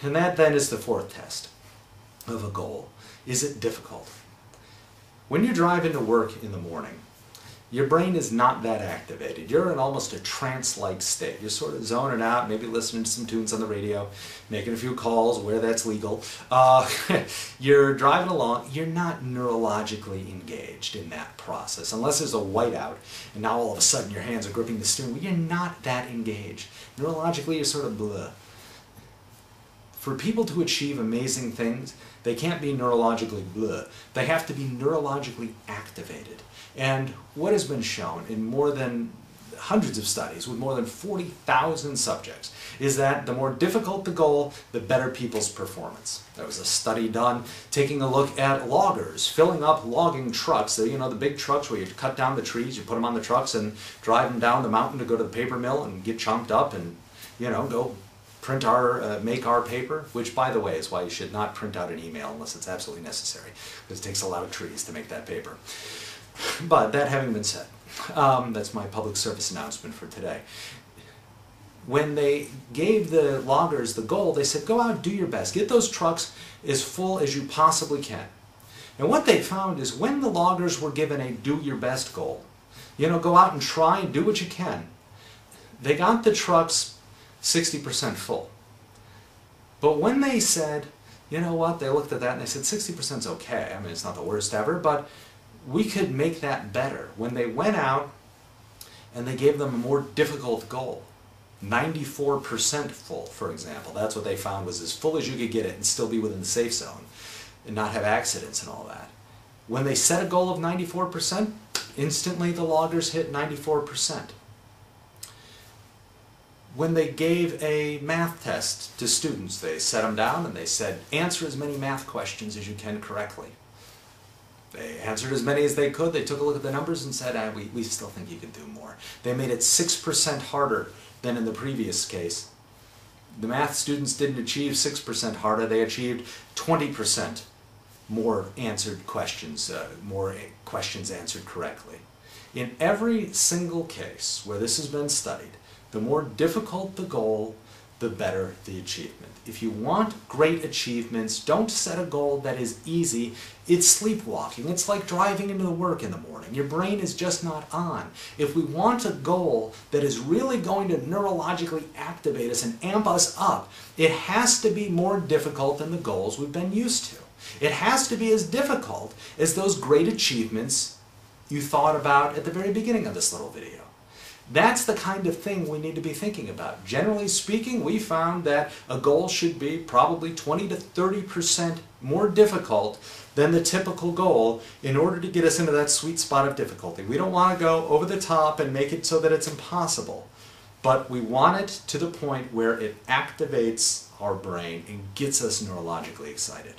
And that then is the fourth test of a goal. Is it difficult? When you drive into work in the morning, your brain is not that activated. You're in almost a trance-like state. You're sort of zoning out, maybe listening to some tunes on the radio, making a few calls where that's legal. You're driving along. You're not neurologically engaged in that process, unless there's a whiteout, and now all of a sudden your hands are gripping the steering wheel. You're not that engaged. Neurologically, you're sort of blah. For people to achieve amazing things, they can't be neurologically blah. They have to be neurologically activated. And what has been shown in more than hundreds of studies with more than 40,000 subjects is that the more difficult the goal, the better people's performance. There was a study done taking a look at loggers, filling up logging trucks. So, you know, the big trucks where you cut down the trees, you put them on the trucks and drive them down the mountain to go to the paper mill and get chomped up and, you know, go print our, make our paper, which, by the way, is why you should not print out an email unless it's absolutely necessary, because it takes a lot of trees to make that paper. But that having been said, that's my public service announcement for today. When they gave the loggers the goal, they said, go out, do your best. Get those trucks as full as you possibly can. And what they found is when the loggers were given a do your best goal, you know, go out and try and do what you can, they got the trucks 60% full. But when they said, you know what, they looked at that and they said 60% is okay. I mean, it's not the worst ever, but we could make that better. When they went out and they gave them a more difficult goal, 94% full, for example, that's what they found was as full as you could get it and still be within the safe zone and not have accidents and all that. When they set a goal of 94%, instantly the loggers hit 94%. When they gave a math test to students, they set them down and they said, answer as many math questions as you can correctly. They answered as many as they could. They took a look at the numbers and said, we still think you can do more. They made it 6% harder than in the previous case. The math students didn't achieve 6% harder. They achieved 20% more answered questions, more questions answered correctly. In every single case where this has been studied, the more difficult the goal, the better the achievement. If you want great achievements, don't set a goal that is easy. It's sleepwalking. It's like driving into work in the morning. Your brain is just not on. If we want a goal that is really going to neurologically activate us and amp us up, it has to be more difficult than the goals we've been used to. It has to be as difficult as those great achievements you thought about at the very beginning of this little video. That's the kind of thing we need to be thinking about. Generally speaking, we found that a goal should be probably 20 to 30% more difficult than the typical goal in order to get us into that sweet spot of difficulty. We don't want to go over the top and make it so that it's impossible, but we want it to the point where it activates our brain and gets us neurologically excited.